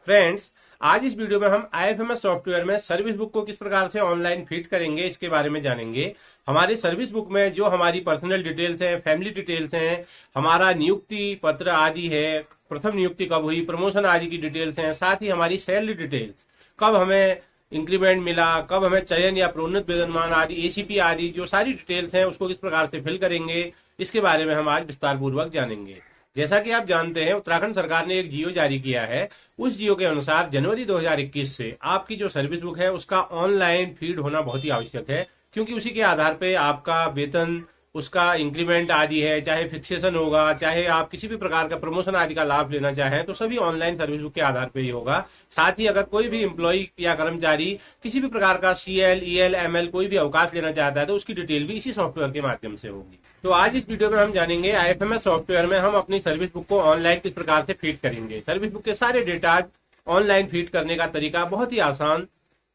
Friends, आज इस video में हम आईएफएमएस सॉफ्टवेयर में सर्विस बुक को किस प्रकार से ऑनलाइन फीड करेंगे इसके बारे में जानेंगे। हमारे सर्विस बुक में जो हमारी पर्सनल डिटेल्स हैं, फैमिली डिटेल्स हैं, हमारा नियुक्ति पत्र आदि है, प्रथम नियुक्ति कब हुई, प्रमोशन आदि की डिटेल्स हैं, साथ ही हमारी सैलरी डिटेल्स, कब हमें इंक्रीमेंट मिला, कब हमें चयन या प्रोन्नत वेतनमान आदि, एसीपी आदि जो सारी डिटेल्स हैं उसको किस प्रकार से फिल करेंगे, इसके बारे में हम आज विस्तार पूर्वक जानेंगे। जैसा कि आप जानते हैं, उत्तराखंड सरकार ने एक जियो जारी किया है। उस जियो के अनुसार जनवरी 2021 से आपकी जो सर्विस बुक है उसका ऑनलाइन फीड होना बहुत ही आवश्यक है, क्योंकि उसी के आधार पे आपका वेतन, उसका इंक्रीमेंट आदि है, चाहे फिक्सेशन होगा, चाहे आप किसी भी प्रकार का प्रमोशन आदि का लाभ लेना चाहें तो सभी ऑनलाइन सर्विस बुक के आधार पे ही होगा। साथ ही अगर कोई भी एम्प्लॉय या कर्मचारी किसी भी प्रकार का सीएल, ईएल, एमएल कोई भी अवकाश लेना चाहता है तो उसकी डिटेल भी इसी सॉफ्टवेयर के माध्यम से होगी। तो आज इस वीडियो में हम जानेंगे आईएफएमएस सॉफ्टवेयर में हम अपनी सर्विस बुक को ऑनलाइन किस प्रकार से फीड करेंगे। सर्विस बुक के सारे डेटा ऑनलाइन फीड करने का तरीका बहुत ही आसान,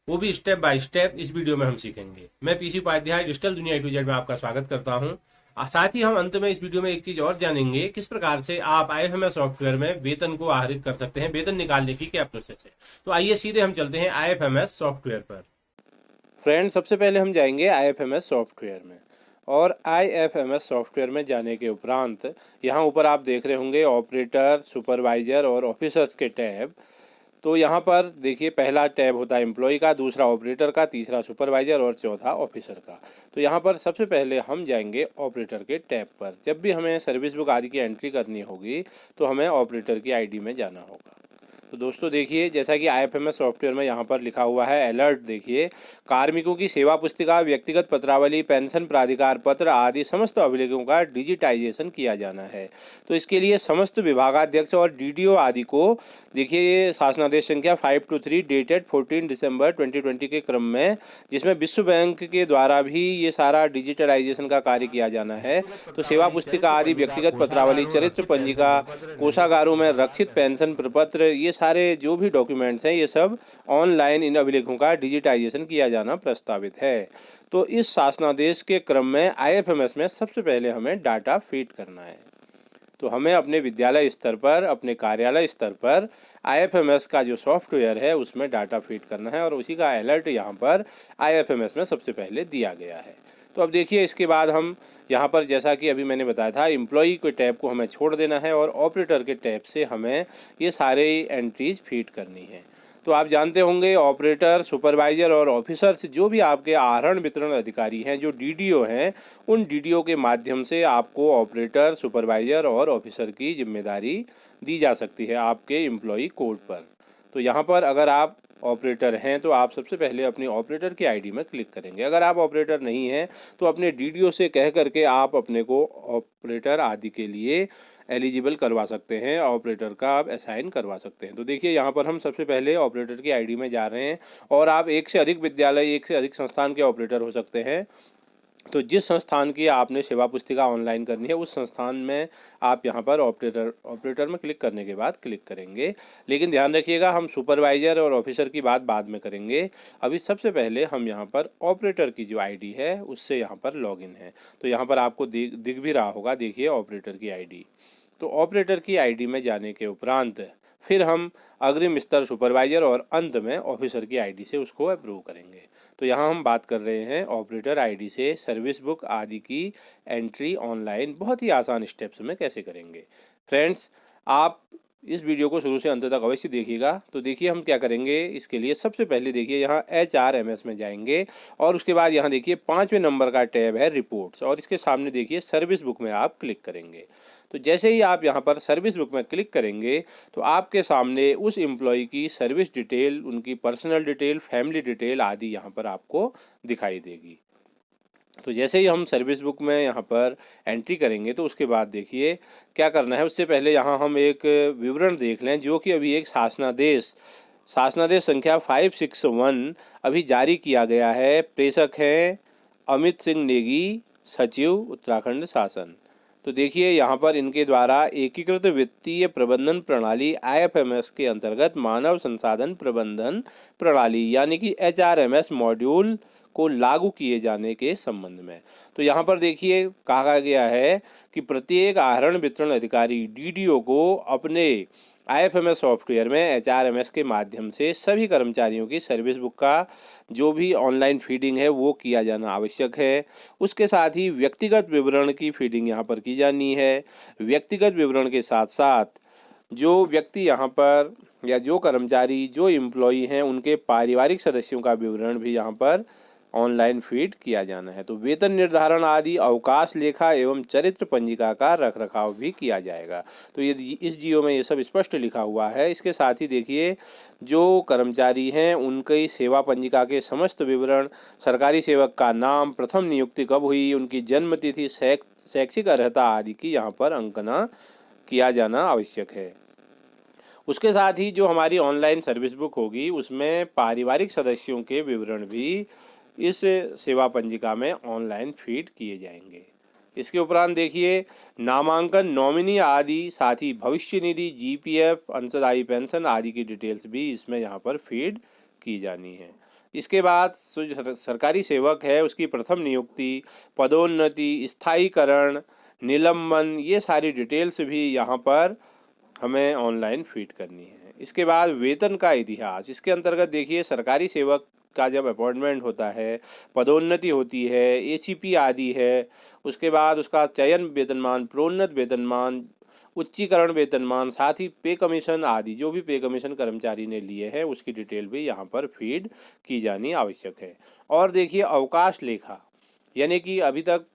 वो भी स्टेप बाय स्टेप इस वीडियो में हम सीखेंगे। मैं पीसी उपाध्याय डिजिटल दुनिया A to Z में आपका स्वागत करता हूं। साथ ही हम अंत में इस वीडियो में एक चीज और जानेंगे, किस प्रकार से आप आईएफएमएस सॉफ्टवेयर में वेतन को आहरित कर सकते हैं, वेतन निकालने की क्या प्रोसेस है। तो आइए सीधे हम चलते हैं आईएफएमएस सॉफ्टवेयर पर। फ्रेंड, सबसे पहले हम जाएंगे आईएफएमएस सॉफ्टवेयर में, और आईएफएमएस सॉफ्टवेयर में जाने के उपरांत यहाँ ऊपर आप देख रहे होंगे ऑपरेटर, सुपरवाइजर और ऑफिसर्स के टैब। तो यहाँ पर देखिए, पहला टैब होता है एम्प्लॉय का, दूसरा ऑपरेटर का, तीसरा सुपरवाइजर और चौथा ऑफिसर का। तो यहाँ पर सबसे पहले हम जाएंगे ऑपरेटर के टैब पर। जब भी हमें सर्विस बुक आदि की एंट्री करनी होगी तो हमें ऑपरेटर की आईडी में जाना होगा। तो दोस्तों देखिए, जैसा कि आईएफएमएस सॉफ्टवेयर में यहाँ पर लिखा हुआ है अलर्ट, देखिए, कार्मिकों की सेवा पुस्तिका, व्यक्तिगत पत्रावली, पेंशन प्राधिकार पत्र आदि समस्त अभिलेखों का डिजिटाइजेशन किया जाना है। तो इसके लिए समस्त विभागाध्यक्ष और डीडीओ आदि को देखिए, ये शासनादेश संख्या 523 डेटेड 14 दिसंबर 2020 के क्रम में, जिसमें विश्व बैंक के द्वारा भी ये सारा डिजिटलाइजेशन का कार्य किया जाना है। तो सेवा पुस्तिका आदि, व्यक्तिगत पत्रावली, चरित्र पंजिका, कोषागारों में रक्षित पेंशन प्रपत्र, ये सारे जो भी डॉक्यूमेंट्स हैं ये सब ऑनलाइन इन अभिलेखों का डिजिटाइजेशन किया जाना प्रस्तावित है। तो इस शासनादेश के क्रम में आईएफएमएस में सबसे पहले हमें डाटा फीड करना है। तो हमें अपने विद्यालय स्तर पर, अपने कार्यालय स्तर पर आईएफएमएस का जो सॉफ्टवेयर है उसमें डाटा फीड करना है, और उसी का अलर्ट यहाँ पर आईएफएमएस में सबसे पहले दिया गया है। तो अब देखिए, इसके बाद हम यहाँ पर, जैसा कि अभी मैंने बताया था, एम्प्लॉई के टैब को हमें छोड़ देना है और ऑपरेटर के टैब से हमें ये सारे एंट्रीज फीड करनी है। तो आप जानते होंगे, ऑपरेटर, सुपरवाइजर और ऑफिसर्स जो भी आपके आहरण वितरण अधिकारी हैं, जो डीडीओ हैं, उन डीडीओ के माध्यम से आपको ऑपरेटर, सुपरवाइजर और ऑफिसर की जिम्मेदारी दी जा सकती है आपके एम्प्लॉई कोड पर। तो यहाँ पर अगर आप ऑपरेटर हैं तो आप सबसे पहले अपनी ऑपरेटर की आईडी में क्लिक करेंगे। अगर आप ऑपरेटर नहीं हैं तो अपने डीडीओ से कह करके आप अपने को ऑपरेटर आदि के लिए एलिजिबल करवा सकते हैं, ऑपरेटर का आप असाइन करवा सकते हैं। तो देखिए, यहाँ पर हम सबसे पहले ऑपरेटर की आईडी में जा रहे हैं, और आप एक से अधिक विद्यालय, एक से अधिक संस्थान के ऑपरेटर हो सकते हैं। तो जिस संस्थान की आपने सेवा पुस्तिका ऑनलाइन करनी है उस संस्थान में आप यहाँ पर ऑपरेटर में क्लिक करने के बाद क्लिक करेंगे। लेकिन ध्यान रखिएगा, हम सुपरवाइजर और ऑफिसर की बात बाद में करेंगे। अभी सबसे पहले हम यहाँ पर ऑपरेटर की जो आईडी है उससे यहाँ पर लॉगिन है। तो यहाँ पर आपको दिख भी रहा होगा, देखिए, ऑपरेटर की आईडी। तो ऑपरेटर की आईडी में जाने के उपरांत फिर हम अग्रिम स्तर सुपरवाइजर और अंत में ऑफिसर की आईडी से उसको अप्रूव करेंगे। तो यहाँ हम बात कर रहे हैं ऑपरेटर आईडी से सर्विस बुक आदि की एंट्री ऑनलाइन बहुत ही आसान स्टेप्स में कैसे करेंगे। फ्रेंड्स, आप इस वीडियो को शुरू से अंत तक अवश्य देखिएगा। तो देखिए, हम क्या करेंगे इसके लिए, सबसे पहले देखिए यहाँ HRMS में जाएंगे, और उसके बाद यहाँ देखिए 5वें नंबर का टैब है रिपोर्ट्स, और इसके सामने देखिए सर्विस बुक में आप क्लिक करेंगे। तो जैसे ही आप यहाँ पर सर्विस बुक में क्लिक करेंगे तो आपके सामने उस एम्प्लॉय की सर्विस डिटेल, उनकी पर्सनल डिटेल, फैमिली डिटेल आदि यहाँ पर आपको दिखाई देगी। तो जैसे ही हम सर्विस बुक में यहाँ पर एंट्री करेंगे तो उसके बाद देखिए क्या करना है। उससे पहले यहाँ हम एक विवरण देख लें, जो कि अभी एक शासनादेश संख्या 561 अभी जारी किया गया है। प्रेषक हैं अमित सिंह नेगी, सचिव उत्तराखंड शासन। तो देखिए, यहाँ पर इनके द्वारा एकीकृत वित्तीय प्रबंधन प्रणाली आईएफएमएस के अंतर्गत मानव संसाधन प्रबंधन प्रणाली यानी कि HRMS मॉड्यूल को लागू किए जाने के संबंध में। तो यहाँ पर देखिए कहा गया है कि प्रत्येक आहरण वितरण अधिकारी डीडीओ को अपने आईएफएमएस सॉफ्टवेयर में एचआरएमएस के माध्यम से सभी कर्मचारियों की सर्विस बुक का जो भी ऑनलाइन फीडिंग है वो किया जाना आवश्यक है। उसके साथ ही व्यक्तिगत विवरण की फीडिंग यहाँ पर की जानी है। व्यक्तिगत विवरण के साथ साथ जो व्यक्ति यहाँ पर या जो कर्मचारी जो एम्प्लॉई हैं उनके पारिवारिक सदस्यों का विवरण भी यहाँ पर ऑनलाइन फीड किया जाना है। तो वेतन निर्धारण आदि, अवकाश लेखा एवं चरित्र पंजिका का रखरखाव भी किया जाएगा। तो ये इस जियो में ये सब स्पष्ट लिखा हुआ है। इसके साथ ही देखिए जो कर्मचारी हैं उनकी सेवा पंजिका के समस्त विवरण, सरकारी सेवक का नाम, प्रथम नियुक्ति कब हुई, उनकी जन्म तिथि, शैक्षिक अर्हता आदि की यहाँ पर अंकना किया जाना आवश्यक है। उसके साथ ही जो हमारी ऑनलाइन सर्विस बुक होगी उसमें पारिवारिक सदस्यों के विवरण भी इस सेवा पंजिका में ऑनलाइन फीड किए जाएंगे। इसके उपरांत देखिए नामांकन, नॉमिनी आदि, साथ ही भविष्य निधि, जीपीएफ, अंशदायी पेंशन आदि की डिटेल्स भी इसमें यहाँ पर फीड की जानी है। इसके बाद जो सरकारी सेवक है उसकी प्रथम नियुक्ति, पदोन्नति, स्थायीकरण, निलंबन, ये सारी डिटेल्स भी यहाँ पर हमें ऑनलाइन फीड करनी है। इसके बाद वेतन का इतिहास, इसके अंतर्गत देखिए सरकारी सेवक का जब अपॉइंटमेंट होता है, पदोन्नति होती है, एसीपी आदि है, उसके बाद उसका चयन वेतनमान, प्रोन्नत वेतनमान, उच्चीकरण वेतनमान, साथ ही पे कमीशन आदि, जो भी पे कमीशन कर्मचारी ने लिए हैं उसकी डिटेल भी यहाँ पर फीड की जानी आवश्यक है। और देखिए अवकाश लेखा, यानी कि अभी तक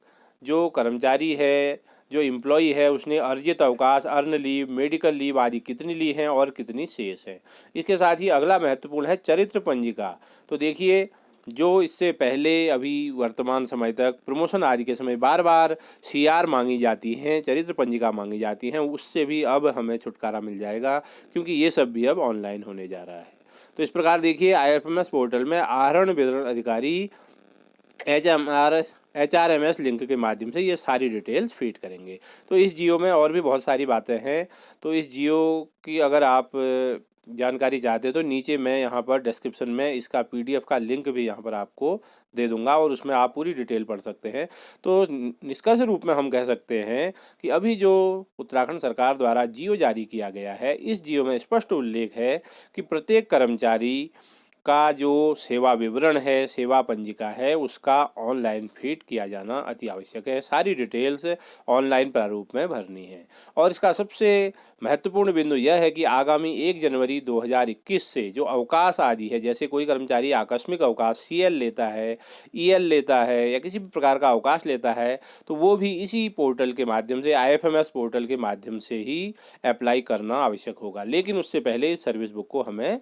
जो कर्मचारी है, जो एम्प्लॉई है, उसने अर्जित अवकाश, अर्न लीव, मेडिकल लीव आदि कितनी ली हैं और कितनी शेष है। इसके साथ ही अगला महत्वपूर्ण है चरित्र पंजिका। तो देखिए जो इससे पहले अभी वर्तमान समय तक प्रमोशन आदि के समय बार बार सीआर मांगी जाती हैं, चरित्र पंजिका मांगी जाती हैं, उससे भी अब हमें छुटकारा मिल जाएगा क्योंकि ये सब भी अब ऑनलाइन होने जा रहा है। तो इस प्रकार देखिए आईएफएमएस पोर्टल में आहरण वितरण अधिकारी एचआरएमएस लिंक के माध्यम से ये सारी डिटेल्स फीड करेंगे। तो इस जियो में और भी बहुत सारी बातें हैं। तो इस जियो की अगर आप जानकारी चाहते हो तो नीचे मैं यहाँ पर डिस्क्रिप्शन में इसका पीडीएफ का लिंक भी यहाँ पर आपको दे दूंगा और उसमें आप पूरी डिटेल पढ़ सकते हैं। तो निष्कर्ष रूप में हम कह सकते हैं कि अभी जो उत्तराखंड सरकार द्वारा जियो जारी किया गया है, इस जियो में स्पष्ट उल्लेख है कि प्रत्येक कर्मचारी का जो सेवा विवरण है, सेवा पंजिका है, उसका ऑनलाइन फीड किया जाना अति आवश्यक है। सारी डिटेल्स ऑनलाइन प्रारूप में भरनी है। और इसका सबसे महत्वपूर्ण बिंदु यह है कि आगामी 1 जनवरी 2021 से जो अवकाश आदि है, जैसे कोई कर्मचारी आकस्मिक अवकाश सीएल लेता है, ईएल लेता है या किसी भी प्रकार का अवकाश लेता है, तो वो भी इसी पोर्टल के माध्यम से, आईएफएमएस पोर्टल के माध्यम से ही अप्लाई करना आवश्यक होगा। लेकिन उससे पहले इस सर्विस बुक को हमें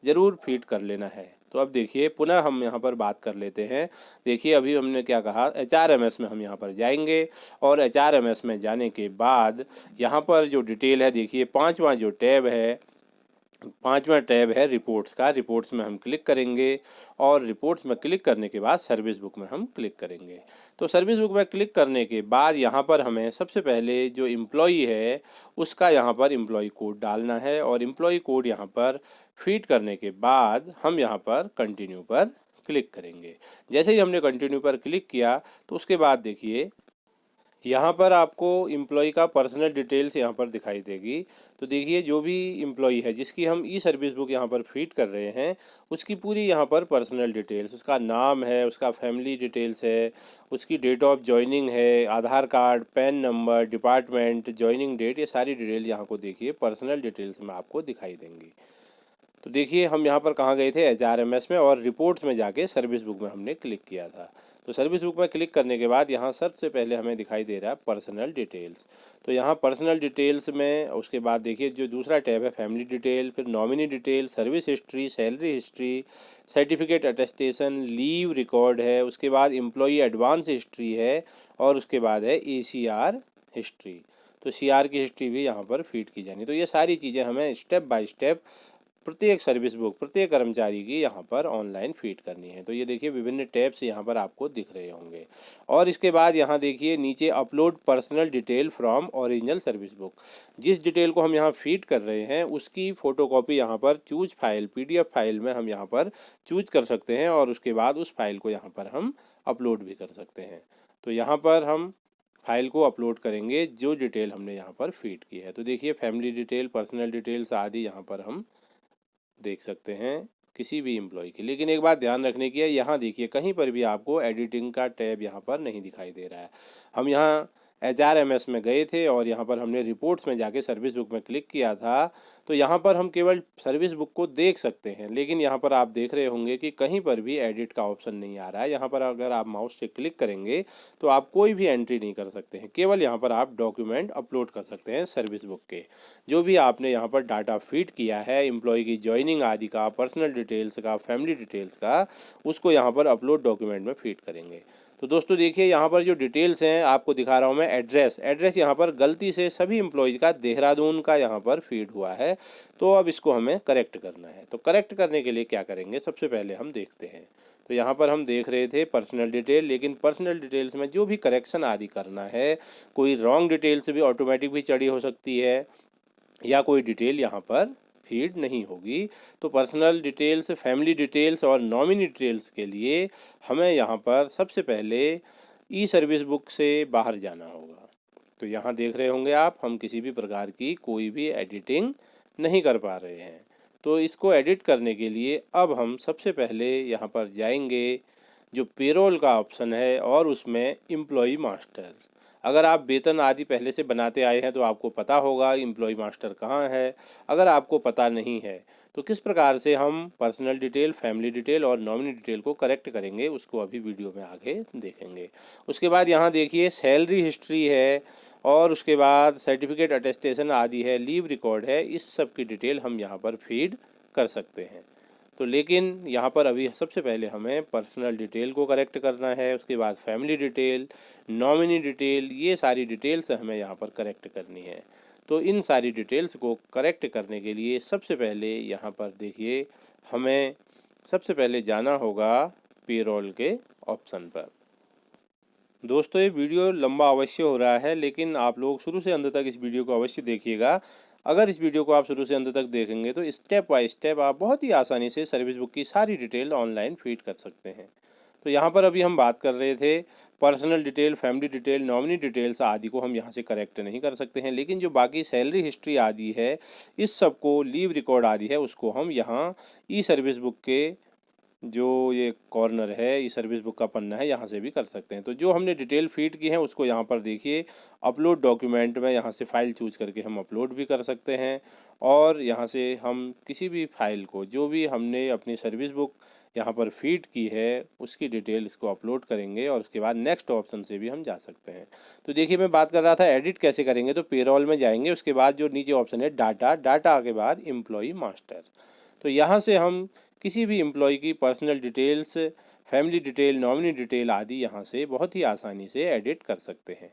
ज़रूर फीड कर लेना है। तो अब देखिए पुनः हम यहाँ पर बात कर लेते हैं। देखिए अभी हमने क्या कहा, एचआरएमएस में हम यहाँ पर जाएंगे और एचआरएमएस में जाने के बाद यहाँ पर जो डिटेल है, देखिए पांचवा जो टैब है, पांचवा टैब है रिपोर्ट्स का। रिपोर्ट्स में हम क्लिक करेंगे और रिपोर्ट्स में क्लिक करने के बाद सर्विस बुक में हम क्लिक करेंगे। तो सर्विस बुक में क्लिक करने के बाद यहाँ पर हमें सबसे पहले जो एम्प्लॉई है उसका यहाँ पर एम्प्लॉई कोड डालना है और एम्प्लॉई कोड यहाँ पर फीड करने के बाद हम यहाँ पर कंटिन्यू पर क्लिक करेंगे। जैसे ही हमने कंटिन्यू पर क्लिक किया तो उसके बाद देखिए यहाँ पर आपको एम्प्लॉय का पर्सनल डिटेल्स यहाँ पर दिखाई देगी। तो देखिए जो भी एम्प्लॉय है जिसकी हम ई सर्विस बुक यहाँ पर फीड कर रहे हैं उसकी पूरी यहाँ पर पर्सनल डिटेल्स, उसका नाम है, उसका फैमिली डिटेल्स है, उसकी डेट ऑफ जॉइनिंग है, Aadhaar card, pan number, department, joining date, ये सारी डिटेल यहाँ को देखिए पर्सनल डिटेल्स में आपको दिखाई देंगी। तो देखिए हम यहाँ पर कहाँ गए थे, एचआरएमएस में, और रिपोर्ट्स में जाके सर्विस बुक में हमने क्लिक किया था। तो सर्विस बुक में क्लिक करने के बाद यहाँ सबसे पहले हमें दिखाई दे रहा है पर्सनल डिटेल्स। तो यहाँ पर्सनल डिटेल्स में उसके बाद देखिए जो दूसरा टैब है फैमिली डिटेल, फिर nominee detail, service history, salary history, certificate attestation, leave record है, उसके बाद एम्प्लॉई एडवांस हिस्ट्री है और उसके बाद है ACR हिस्ट्री। तो CR की हिस्ट्री भी यहाँ पर फीड की जानी। तो ये सारी चीज़ें हमें स्टेप बाय स्टेप प्रत्येक सर्विस बुक, प्रत्येक कर्मचारी की यहाँ पर ऑनलाइन फीड करनी है। तो ये देखिए विभिन्न टैब्स यहाँ पर आपको दिख रहे होंगे। और इसके बाद यहाँ देखिए नीचे upload personal detail from original service book, जिस डिटेल को हम यहाँ फीड कर रहे हैं उसकी फ़ोटोकॉपी यहाँ पर चूज फाइल, PDF फाइल में हम यहाँ पर चूज कर सकते हैं और उसके बाद उस फाइल को यहाँ पर हम अपलोड भी कर सकते हैं। तो यहाँ पर हम फाइल को अपलोड करेंगे जो डिटेल हमने यहाँ पर फीड की है। तो देखिए फैमिली डिटेल, पर्सनल डिटेल्स आदि यहाँ पर हम देख सकते हैं किसी भी एम्प्लॉय की। लेकिन एक बात ध्यान रखने की है, यहाँ देखिए कहीं पर भी आपको एडिटिंग का टैब यहाँ पर नहीं दिखाई दे रहा है। हम यहाँ HRMS में गए थे और यहाँ पर हमने रिपोर्ट्स में जाके सर्विस बुक में क्लिक किया था, तो यहाँ पर हम केवल सर्विस बुक को देख सकते हैं। लेकिन यहाँ पर आप देख रहे होंगे कि कहीं पर भी एडिट का ऑप्शन नहीं आ रहा है। यहाँ पर अगर आप माउस से क्लिक करेंगे तो आप कोई भी एंट्री नहीं कर सकते हैं, केवल यहाँ पर आप डॉक्यूमेंट अपलोड कर सकते हैं सर्विस बुक के। जो भी आपने यहाँ पर डाटा फीड किया है एम्प्लॉय की ज्वाइनिंग आदि का, पर्सनल डिटेल्स का, फैमिली डिटेल्स का, उसको यहाँ पर अपलोड डॉक्यूमेंट में फीड करेंगे। तो दोस्तों देखिए यहाँ पर जो डिटेल्स हैं आपको दिखा रहा हूँ मैं। एड्रेस यहाँ पर गलती से सभी एम्प्लॉयज़ का देहरादून का यहाँ पर फीड हुआ है, तो अब इसको हमें करेक्ट करना है। तो करेक्ट करने के लिए क्या करेंगे, सबसे पहले हम देखते हैं। तो यहाँ पर हम देख रहे थे पर्सनल डिटेल, लेकिन पर्सनल डिटेल्स में जो भी करेक्शन आदि करना है, कोई रॉन्ग डिटेल्स भी ऑटोमेटिक भी चढ़ी हो सकती है या कोई डिटेल यहाँ पर फीड नहीं होगी। तो पर्सनल डिटेल्स, फैमिली डिटेल्स और नॉमिनी डिटेल्स के लिए हमें यहाँ पर सबसे पहले ई सर्विस बुक से बाहर जाना होगा। तो यहाँ देख रहे होंगे आप, हम किसी भी प्रकार की कोई भी एडिटिंग नहीं कर पा रहे हैं। तो इसको एडिट करने के लिए अब हम सबसे पहले यहाँ पर जाएंगे जो पेरोल का ऑप्शन है और उसमें एम्प्लॉय मास्टर। अगर आप वेतन आदि पहले से बनाते आए हैं तो आपको पता होगा एम्प्लॉय मास्टर कहाँ है। अगर आपको पता नहीं है तो किस प्रकार से हम पर्सनल डिटेल, फैमिली डिटेल और नॉमिनी डिटेल को करेक्ट करेंगे, उसको अभी वीडियो में आगे देखेंगे। उसके बाद यहाँ देखिए सैलरी हिस्ट्री है और उसके बाद सर्टिफिकेट अटेस्टेशन आदि है, लीव रिकॉर्ड है, इस सब की डिटेल हम यहाँ पर फीड कर सकते हैं। तो लेकिन यहाँ पर अभी सबसे पहले हमें पर्सनल डिटेल को करेक्ट करना है, उसके बाद फैमिली डिटेल, नॉमिनी डिटेल, ये सारी डिटेल्स हमें यहाँ पर करेक्ट करनी है। तो इन सारी डिटेल्स को करेक्ट करने के लिए सबसे पहले यहाँ पर देखिए हमें सबसे पहले जाना होगा पेरोल के ऑप्शन पर। दोस्तों ये वीडियो लंबा अवश्य हो रहा है, लेकिन आप लोग शुरू से अंत तक इस वीडियो को अवश्य देखिएगा। अगर इस वीडियो को आप शुरू से अंत तक देखेंगे तो स्टेप बाय स्टेप आप बहुत ही आसानी से सर्विस बुक की सारी डिटेल ऑनलाइन फीड कर सकते हैं। तो यहाँ पर अभी हम बात कर रहे थे personal detail, family detail, nominee details आदि को हम यहाँ से करेक्ट नहीं कर सकते हैं, लेकिन जो बाकी सैलरी हिस्ट्री आदि है, इस सब को, लीव रिकॉर्ड आदि है, उसको हम यहाँ ई सर्विस बुक के जो ये कॉर्नर है, ई सर्विस बुक का पन्ना है, यहाँ से भी कर सकते हैं। तो जो हमने डिटेल फीड की है उसको यहाँ पर देखिए अपलोड डॉक्यूमेंट में यहाँ से फ़ाइल चूज करके हम अपलोड भी कर सकते हैं। और यहाँ से हम किसी भी फाइल को, जो भी हमने अपनी सर्विस बुक यहाँ पर फीड की है, उसकी डिटेल इसको अपलोड करेंगे और उसके बाद नेक्स्ट ऑप्शन से भी हम जा सकते हैं। तो देखिए मैं बात कर रहा था एडिट कैसे करेंगे। तो पेरोल में जाएंगे, उसके बाद जो नीचे ऑप्शन है डाटा के बाद एम्प्लॉय मास्टर। तो यहाँ से हम किसी भी एम्प्लॉय की personal details, family detail, nominee detail आदि यहाँ से बहुत ही आसानी से एडिट कर सकते हैं।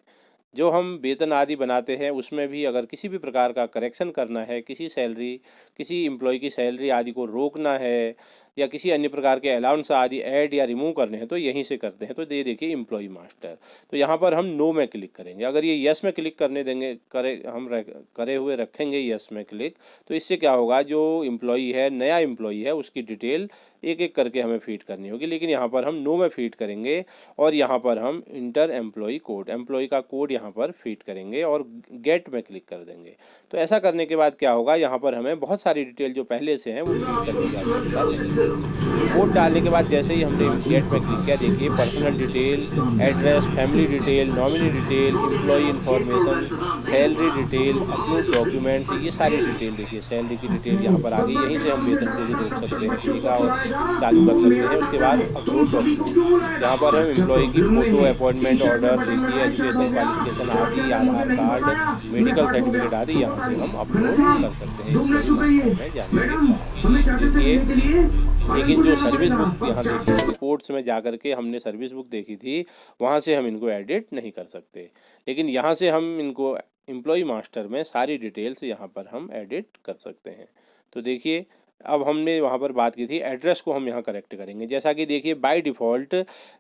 जो हम वेतन आदि बनाते हैं उसमें भी अगर किसी भी प्रकार का करेक्शन करना है, किसी एम्प्लॉय की सैलरी आदि को रोकना है या किसी अन्य प्रकार के अलाउंस आदि ऐड या रिमूव करने हैं तो यहीं से करते हैं। तो ये देखिए एम्प्लॉय मास्टर। तो यहाँ पर हम नो में क्लिक करेंगे। अगर ये यस में क्लिक करने देंगे, करे हुए रखेंगे यस में क्लिक, तो इससे क्या होगा, जो एम्प्लॉय है, नया एम्प्लॉय है, उसकी डिटेल एक एक करके हमें फीड करनी होगी। लेकिन यहाँ पर हम नो में फीड करेंगे और यहाँ पर हम इंटर एम्प्लॉय कोड, एम्प्लॉय का कोड यहाँ पर फीड करेंगे और गेट में क्लिक कर देंगे। तो ऐसा करने के बाद क्या होगा, यहाँ पर हमें बहुत सारी डिटेल जो पहले से हैं वो फीड करने की आवश्यकता नहीं। कोड डालने के बाद जैसे ही हमने गेट में क्लिक किया, देखिए personal detail, address, family detail, nominee detail, employ information, salary detail, upload documents, ये सारी डिटेल देखिए सैलरी की डिटेल यहाँ पर आ गई। यहीं से हम वेतन से भी रोक सकते हैं किसी का और चालू कर सकते हैं। उसके बाद अपलोड डॉक्यूमेंट, यहाँ पर हम एम्प्लॉय की फ़ोटो, अपॉइंटमेंट ऑर्डर, देखिए एजुकेशन क्वालिफिकेशन आदि, आधार कार्ड, मेडिकल सर्टिफिकेट आदि यहाँ से हम अपलोड कर सकते हैं। में जाने देखिए, लेकिन जो सर्विस बुक यहाँ देखिए रिपोर्ट्स में जाकर के हमने सर्विस बुक देखी थी, वहाँ से हम इनको एडिट नहीं कर सकते। लेकिन यहाँ से हम इनको एम्प्लॉय मास्टर में सारी डिटेल्स यहाँ पर हम एडिट कर सकते हैं। तो देखिए अब हमने वहाँ पर बात की थी, एड्रेस को हम यहाँ करेक्ट करेंगे। जैसा कि देखिए बाय डिफ़ॉल्ट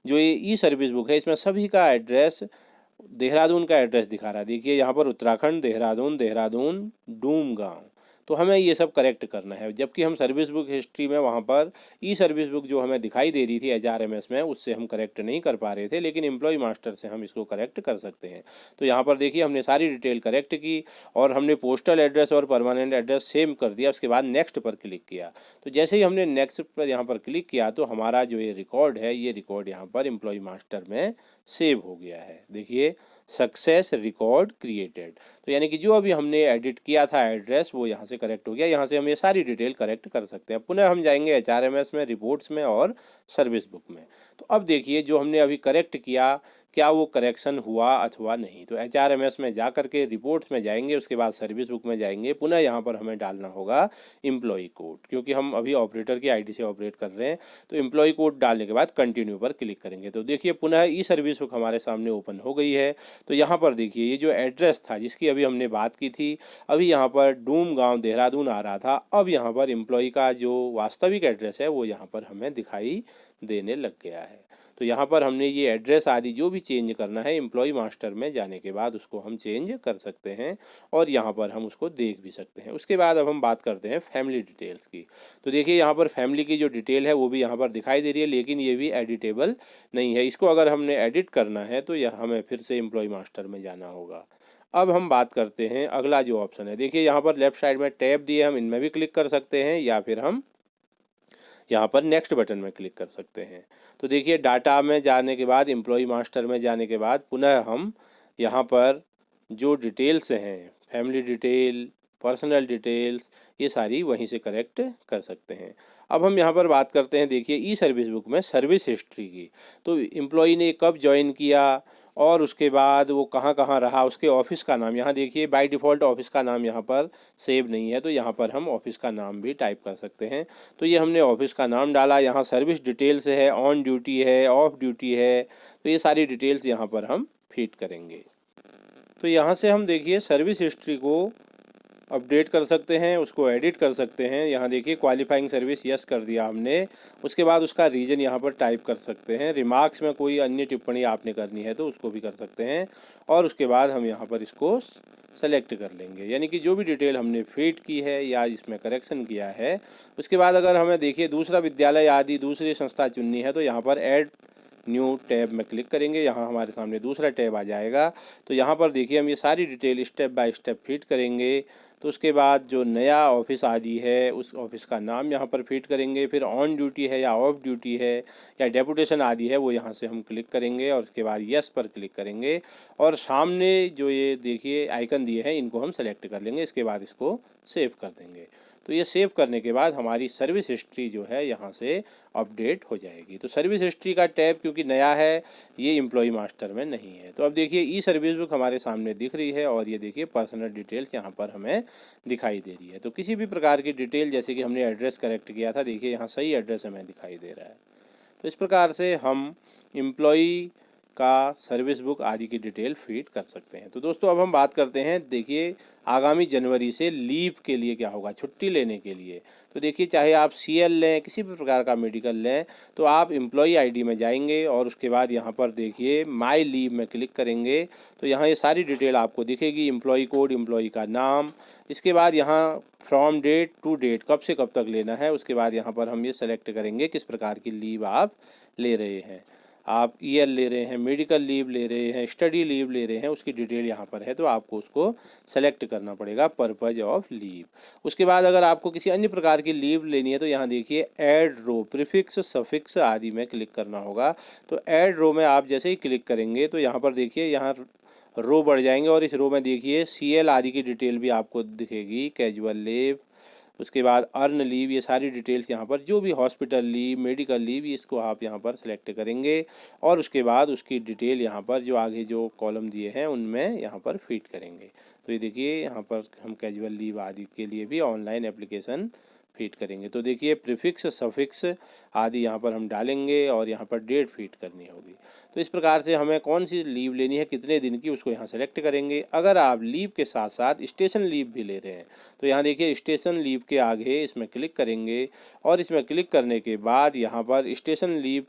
जो ये ई सर्विस बुक है, इसमें सभी का एड्रेस देहरादून का एड्रेस दिखा रहा है। देखिए यहाँ पर उत्तराखंड, देहरादून, डूम गाँव। तो हमें ये सब करेक्ट करना है। जबकि हम सर्विस बुक हिस्ट्री में वहाँ पर ई सर्विस बुक जो हमें दिखाई दे रही थी HRMS में, उससे हम करेक्ट नहीं कर पा रहे थे, लेकिन एम्प्लॉय मास्टर से हम इसको करेक्ट कर सकते हैं। तो यहाँ पर देखिए हमने सारी डिटेल करेक्ट की और हमने पोस्टल एड्रेस और परमानेंट एड्रेस सेम कर दिया। उसके बाद नेक्स्ट पर क्लिक किया। तो जैसे ही हमने नेक्स्ट पर यहाँ पर क्लिक किया तो हमारा जो ये रिकॉर्ड है, ये रिकॉर्ड यहाँ पर एम्प्लॉय मास्टर में सेव हो गया है। देखिए सक्सेस रिकॉर्ड क्रिएटेड। तो यानी कि जो अभी हमने एडिट किया था एड्रेस, वो यहाँ से करेक्ट हो गया। यहाँ से हम ये सारी डिटेल करेक्ट कर सकते हैं। पुनः हम जाएंगे HRMS में, रिपोर्ट्स में और सर्विस बुक में। तो अब देखिए जो हमने अभी करेक्ट किया, क्या वो करेक्शन हुआ अथवा नहीं। तो HRMS में जा करके रिपोर्ट्स में जाएंगे, उसके बाद सर्विस बुक में जाएंगे। पुनः यहाँ पर हमें डालना होगा एम्प्लॉय कोड, क्योंकि हम अभी ऑपरेटर की आईडी से ऑपरेट कर रहे हैं। तो एम्प्लॉय कोड डालने के बाद कंटिन्यू पर क्लिक करेंगे। तो देखिए पुनः ई सर्विस बुक हमारे सामने ओपन हो गई है। तो यहाँ पर देखिए ये जो एड्रेस था जिसकी अभी हमने बात की थी, अभी यहाँ पर डूम गाँव देहरादून आ रहा था। अब यहाँ पर एम्प्लॉय का जो वास्तविक एड्रेस है वो यहाँ पर हमें दिखाई देने लग गया है। तो यहाँ पर हमने ये एड्रेस आदि जो भी चेंज करना है एम्प्लॉय मास्टर में जाने के बाद उसको हम चेंज कर सकते हैं और यहाँ पर हम उसको देख भी सकते हैं। उसके बाद अब हम बात करते हैं फैमिली डिटेल्स की। तो देखिए यहाँ पर फैमिली की जो डिटेल है वो भी यहाँ पर दिखाई दे रही है, लेकिन ये भी एडिटेबल नहीं है। इसको अगर हमने एडिट करना है तो यह हमें फिर से एम्प्लॉय मास्टर में जाना होगा। अब हम बात करते हैं अगला जो ऑप्शन है। देखिए यहाँ पर लेफ्ट साइड में टैब दिए, हम इनमें भी क्लिक कर सकते हैं या फिर हम यहाँ पर नेक्स्ट बटन में क्लिक कर सकते हैं। तो देखिए डाटा में जाने के बाद, एम्प्लॉय मास्टर में जाने के बाद पुनः हम यहाँ पर जो डिटेल्स हैं, फैमिली डिटेल, पर्सनल डिटेल्स, ये सारी वहीं से करेक्ट कर सकते हैं। अब हम यहाँ पर बात करते हैं देखिए ई सर्विस बुक में सर्विस हिस्ट्री की। तो एम्प्लॉय ने कब ज्वाइन किया और उसके बाद वो कहाँ कहाँ रहा, उसके ऑफिस का नाम। यहाँ देखिए बाय डिफ़ॉल्ट ऑफिस का नाम यहाँ पर सेव नहीं है, तो यहाँ पर हम ऑफिस का नाम भी टाइप कर सकते हैं। तो ये हमने ऑफिस का नाम डाला। यहाँ सर्विस डिटेल्स है, ऑन ड्यूटी है, ऑफ ड्यूटी है, तो ये सारी डिटेल्स यहाँ पर हम फीड करेंगे। तो यहाँ से हम देखिए सर्विस हिस्ट्री को अपडेट कर सकते हैं, उसको एडिट कर सकते हैं। यहाँ देखिए क्वालिफाइंग सर्विस यस कर दिया हमने। उसके बाद उसका रीजन यहाँ पर टाइप कर सकते हैं। रिमार्क्स में कोई अन्य टिप्पणी आपने करनी है तो उसको भी कर सकते हैं। और उसके बाद हम यहाँ पर इसको सेलेक्ट कर लेंगे, यानी कि जो भी डिटेल हमने फीड की है या इसमें करेक्शन किया है। उसके बाद अगर हमें देखिए दूसरा विद्यालय आदि दूसरी संस्था चुननी है तो यहाँ पर ऐड न्यू टैब में क्लिक करेंगे। यहाँ हमारे सामने दूसरा टैब आ जाएगा। तो यहाँ पर देखिए हम ये सारी detail step by step feed करेंगे। तो उसके बाद जो नया ऑफिस आदि है उस ऑफिस का नाम यहाँ पर फीड करेंगे। फिर ऑन ड्यूटी है या ऑफ ड्यूटी है या डेपुटेशन आदि है वो यहाँ से हम क्लिक करेंगे और उसके बाद यस पर क्लिक करेंगे। और सामने जो ये देखिए आइकन दिए हैं इनको हम सेलेक्ट कर लेंगे। इसके बाद इसको सेव कर देंगे। तो ये सेव करने के बाद हमारी सर्विस हिस्ट्री जो है यहाँ से अपडेट हो जाएगी। तो सर्विस हिस्ट्री का टैब क्योंकि नया है, ये एम्प्लॉय मास्टर में नहीं है। तो अब देखिए ई सर्विस बुक हमारे सामने दिख रही है और ये देखिए पर्सनल डिटेल्स यहाँ पर हमें दिखाई दे रही है। तो किसी भी प्रकार की डिटेल, जैसे कि हमने एड्रेस करेक्ट किया था, देखिए यहाँ सही एड्रेस हमें दिखाई दे रहा है। तो इस प्रकार से हम एम्प्लॉय का सर्विस बुक आदि की डिटेल फीड कर सकते हैं। तो दोस्तों अब हम बात करते हैं देखिए आगामी जनवरी से लीव के लिए क्या होगा, छुट्टी लेने के लिए। तो देखिए चाहे आप CL लें, किसी भी प्रकार का मेडिकल लें, तो आप एम्प्लॉय आईडी में जाएंगे और उसके बाद यहाँ पर देखिए माई लीव में क्लिक करेंगे। तो यहाँ ये सारी डिटेल आपको दिखेगी, एम्प्लॉय कोड, एम्प्लॉय का नाम। इसके बाद यहाँ फ्रॉम डेट टू डेट, कब से कब तक लेना है। उसके बाद यहाँ पर हम ये सेलेक्ट करेंगे किस प्रकार की लीव आप ले रहे हैं। आप EL ले रहे हैं, मेडिकल लीव ले रहे हैं, स्टडी लीव ले रहे हैं, उसकी डिटेल यहाँ पर है। तो आपको उसको सेलेक्ट करना पड़ेगा, पर्पज ऑफ लीव। उसके बाद अगर आपको किसी अन्य प्रकार की लीव लेनी है तो यहाँ देखिए ऐड रो, प्रीफिक्स, सफिक्स आदि में क्लिक करना होगा। तो ऐड रो में आप जैसे ही क्लिक करेंगे तो यहाँ पर देखिए यहाँ रो बढ़ जाएंगे और इस रो में देखिए CL आदि की डिटेल भी आपको दिखेगी, कैजुअल लीव, उसके बाद अर्न लीव, ये सारी डिटेल्स यहाँ पर जो भी हॉस्पिटल लीव, मेडिकल लीव, इसको आप यहाँ पर सेलेक्ट करेंगे और उसके बाद उसकी डिटेल यहाँ पर जो आगे जो कॉलम दिए हैं उनमें यहाँ पर फीड करेंगे। तो ये देखिए यहाँ पर हम कैजुअल लीव आदि के लिए भी ऑनलाइन एप्लीकेशन फीड करेंगे। तो देखिए प्रीफिक्स, सफिक्स आदि यहाँ पर हम डालेंगे और यहाँ पर डेट फीड करनी होगी। तो इस प्रकार से हमें कौन सी लीव लेनी है, कितने दिन की, उसको यहाँ सेलेक्ट करेंगे। अगर आप लीव के साथ साथ स्टेशन लीव भी ले रहे हैं तो यहाँ देखिए स्टेशन लीव के आगे इसमें क्लिक करेंगे और इसमें क्लिक करने के बाद यहाँ पर स्टेशन लीव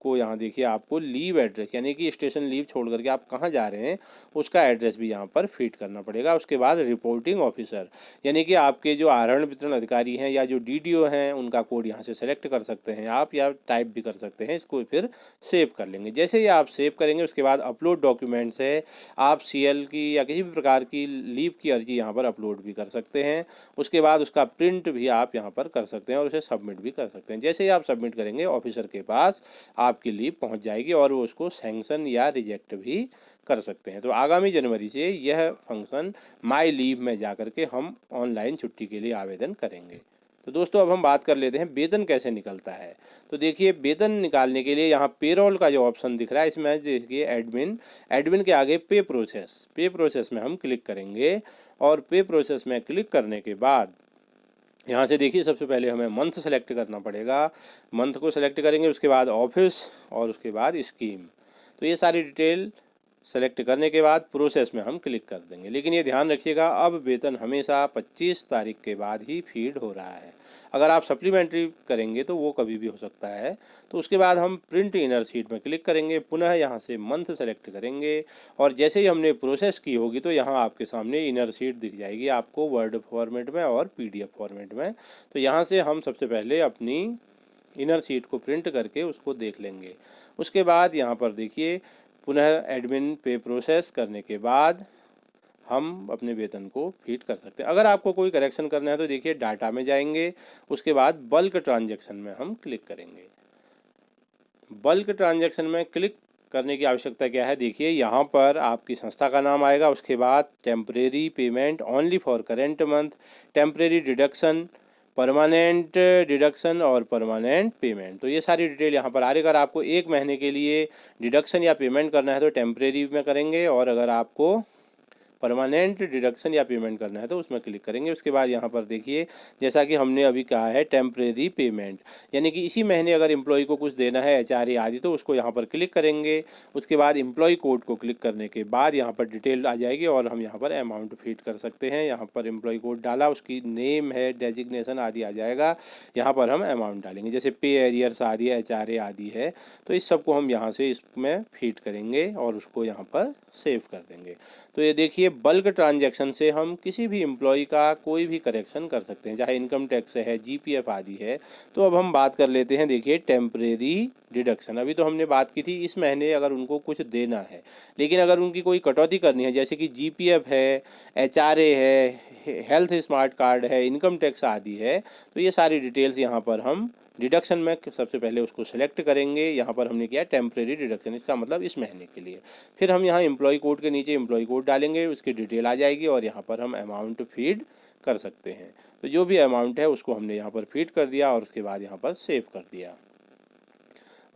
को यहाँ देखिए आपको लीव एड्रेस यानी कि स्टेशन लीव छोड़ करके आप कहाँ जा रहे हैं उसका एड्रेस भी यहाँ पर फीड करना पड़ेगा। उसके बाद रिपोर्टिंग ऑफिसर यानी कि आपके जो आरोहण वितरण अधिकारी हैं या जो डीडीओ हैं उनका कोड यहाँ से सेलेक्ट कर सकते हैं आप या टाइप भी कर सकते हैं। इसको फिर सेव कर लेंगे। जैसे ही आप सेव करेंगे उसके बाद अपलोड डॉक्यूमेंट्स है, आप सीएल की या किसी भी प्रकार की लीव की अर्जी यहाँ पर अपलोड भी कर सकते हैं। उसके बाद उसका प्रिंट भी आप यहाँ पर कर सकते हैं और उसे सबमिट भी कर सकते हैं। जैसे ही आप सबमिट करेंगे ऑफिसर के पास आपकी लीव पहुँच जाएगी और वो उसको सैंक्शन या रिजेक्ट भी कर सकते हैं। तो आगामी जनवरी से यह फंक्शन माई लीव में जा कर के हम ऑनलाइन छुट्टी के लिए आवेदन करेंगे। तो दोस्तों अब हम बात कर लेते हैं वेतन कैसे निकलता है। तो देखिए वेतन निकालने के लिए यहाँ पेरोल का जो ऑप्शन दिख रहा है इसमें देखिए एडमिन के आगे पे प्रोसेस में हम क्लिक करेंगे और पे प्रोसेस में क्लिक करने के बाद यहाँ से देखिए सबसे पहले हमें मंथ सेलेक्ट करना पड़ेगा। मंथ को सेलेक्ट करेंगे, उसके बाद ऑफिस और उसके बाद स्कीम। तो ये सारी डिटेल सेलेक्ट करने के बाद प्रोसेस में हम क्लिक कर देंगे। लेकिन ये ध्यान रखिएगा अब वेतन हमेशा 25 तारीख के बाद ही फीड हो रहा है। अगर आप सप्लीमेंट्री करेंगे तो वो कभी भी हो सकता है। तो उसके बाद हम प्रिंट इनर शीट में क्लिक करेंगे, पुनः यहाँ से मंथ सेलेक्ट करेंगे और जैसे ही हमने प्रोसेस की होगी तो यहाँ आपके सामने इनर शीट दिख जाएगी आपको वर्ड फॉर्मेट में और PDF फॉर्मेट में। तो यहाँ से हम सबसे पहले अपनी इनर शीट को प्रिंट करके उसको देख लेंगे। उसके बाद यहाँ पर देखिए पुनः एडमिन पे प्रोसेस करने के बाद हम अपने वेतन को फीड कर सकते हैं। अगर आपको कोई करेक्शन करना है तो देखिए डाटा में जाएंगे, उसके बाद बल्क ट्रांजैक्शन में हम क्लिक करेंगे। बल्क ट्रांजैक्शन में क्लिक करने की आवश्यकता क्या है, देखिए यहाँ पर आपकी संस्था का नाम आएगा, उसके बाद temporary payment only for current month, temporary deduction, permanent deduction और परमानेंट पेमेंट। तो ये सारी डिटेल यहाँ पर आ रही है। अगर आपको 1 महीने के लिए डिडक्शन या पेमेंट करना है तो टेम्परेरी में करेंगे और अगर आपको परमानेंट डिडक्शन या पेमेंट करना है तो उसमें क्लिक करेंगे। उसके बाद यहाँ पर देखिए जैसा कि हमने अभी कहा है टेम्परेरी पेमेंट यानी कि इसी महीने अगर एम्प्लॉय को कुछ देना है HRA आदि तो उसको यहाँ पर क्लिक करेंगे। उसके बाद एम्प्लॉय कोड को क्लिक करने के बाद यहाँ पर डिटेल आ जाएगी और हम यहाँ पर अमाउंट फीड कर सकते हैं। यहाँ पर एम्प्लॉय कोड डाला, उसकी नेम है, डेजिग्नेशन आदि आ जाएगा। यहाँ पर हम अमाउंट डालेंगे, जैसे पे एरियर्स आदि है, HRA आदि है, तो इस सबको हम यहाँ से इसमें फीड करेंगे और उसको यहाँ पर सेव कर देंगे। तो ये देखिए बल्क ट्रांजैक्शन से हम किसी भी एम्प्लॉय का कोई भी करेक्शन कर सकते हैं, चाहे इनकम टैक्स है, GPF आदि है। तो अब हम बात कर लेते हैं देखिए टेम्परेरी डिडक्शन। अभी तो हमने बात की थी इस महीने अगर उनको कुछ देना है, लेकिन अगर उनकी कोई कटौती करनी है जैसे कि GPF है, HRA है, हेल्थ स्मार्ट कार्ड है, इनकम टैक्स आदि है, तो ये सारी डिटेल्स यहाँ पर हम डिडक्शन में सबसे पहले उसको सेलेक्ट करेंगे। यहाँ पर हमने किया टेम्परेरी डिडक्शन, इसका मतलब इस महीने के लिए। फिर हम यहाँ एम्प्लॉय कोड के नीचे एम्प्लॉय कोड डालेंगे, उसकी डिटेल आ जाएगी और यहाँ पर हम अमाउंट फीड कर सकते हैं। तो जो भी अमाउंट है उसको हमने यहाँ पर फीड कर दिया और उसके बाद यहाँ पर सेव कर दिया।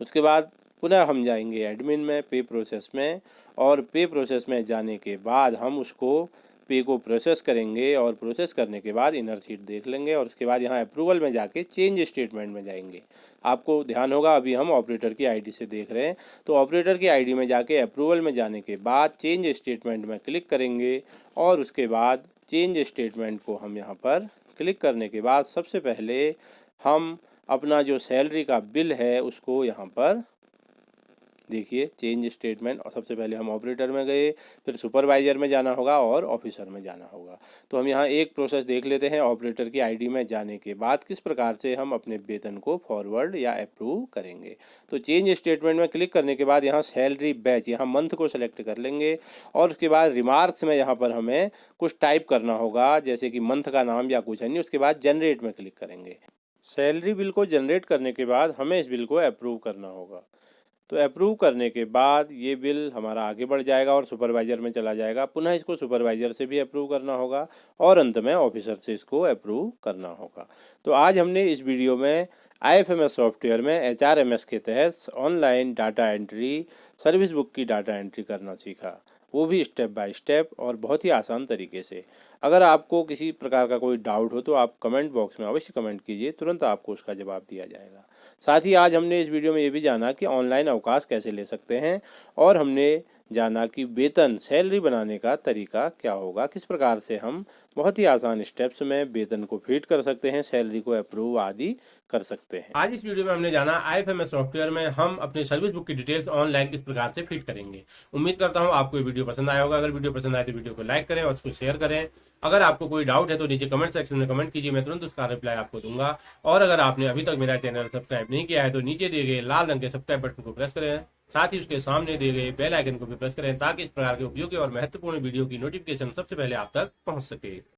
उसके बाद पुनः हम जाएंगे एडमिन में पे प्रोसेस में और पे प्रोसेस में जाने के बाद हम उसको पे को प्रोसेस करेंगे और प्रोसेस करने के बाद इनर शीट देख लेंगे और उसके बाद यहाँ अप्रूवल में जाके चेंज स्टेटमेंट में जाएंगे। आपको ध्यान होगा अभी हम ऑपरेटर की आईडी से देख रहे हैं, तो ऑपरेटर की आईडी में जाके अप्रूवल में जाने के बाद चेंज स्टेटमेंट में क्लिक करेंगे और उसके बाद चेंज स्टेटमेंट को हम यहाँ पर क्लिक करने के बाद सबसे पहले हम अपना जो सैलरी का बिल है उसको यहाँ पर देखिए चेंज स्टेटमेंट, और सबसे पहले हम ऑपरेटर में गए, फिर सुपरवाइजर में जाना होगा और ऑफिसर में जाना होगा। तो हम यहाँ एक प्रोसेस देख लेते हैं ऑपरेटर की आईडी में जाने के बाद किस प्रकार से हम अपने वेतन को फॉरवर्ड या अप्रूव करेंगे। तो चेंज स्टेटमेंट में क्लिक करने के बाद यहाँ सैलरी बैच, यहाँ मंथ को सेलेक्ट कर लेंगे और उसके बाद रिमार्क्स में यहाँ पर हमें कुछ टाइप करना होगा जैसे कि मंथ का नाम या कुछ अन्य। उसके बाद जनरेट में क्लिक करेंगे। सैलरी बिल को जनरेट करने के बाद हमें इस बिल को अप्रूव करना होगा। तो अप्रूव करने के बाद ये बिल हमारा आगे बढ़ जाएगा और सुपरवाइज़र में चला जाएगा। पुनः इसको सुपरवाइज़र से भी अप्रूव करना होगा और अंत में ऑफिसर से इसको अप्रूव करना होगा। तो आज हमने इस वीडियो में IFMS सॉफ्टवेयर में HRMS के तहत online data entry, service book की डाटा एंट्री करना सीखा, वो भी स्टेप बाय स्टेप और बहुत ही आसान तरीके से। अगर आपको किसी प्रकार का कोई डाउट हो तो आप कमेंट बॉक्स में अवश्य कमेंट कीजिए, तुरंत आपको उसका जवाब दिया जाएगा। साथ ही आज हमने इस वीडियो में ये भी जाना कि ऑनलाइन अवकाश कैसे ले सकते हैं, और हमने जाना कि वेतन सैलरी बनाने का तरीका क्या होगा, किस प्रकार से हम बहुत ही आसान स्टेप्स में वेतन को फीड कर सकते हैं, सैलरी को अप्रूव आदि कर सकते हैं। आज इस वीडियो में हमने जाना IFMS सॉफ्टवेयर में हम अपने सर्विस बुक की डिटेल्स ऑनलाइन किस प्रकार से फीड करेंगे। उम्मीद करता हूं आपको ये वीडियो पसंद आया होगा। अगर वीडियो पसंद आए तो वीडियो को लाइक करें और उसको शेयर करें। अगर आपको कोई डाउट है तो नीचे कमेंट सेक्शन में कमेंट कीजिए, मैं तुरंत उसका रिप्लाई आपको दूंगा। और अगर आपने अभी तक मेरा चैनल सब्सक्राइब नहीं किया है तो नीचे दिए गए लाल रंग के सब्सक्राइब बटन को प्रेस करें, साथ ही उसके सामने दिए गए बेल आइकन को भी प्रेस करें ताकि इस प्रकार के उपयोगी और महत्वपूर्ण वीडियो की नोटिफिकेशन सबसे पहले आप तक पहुंच सके।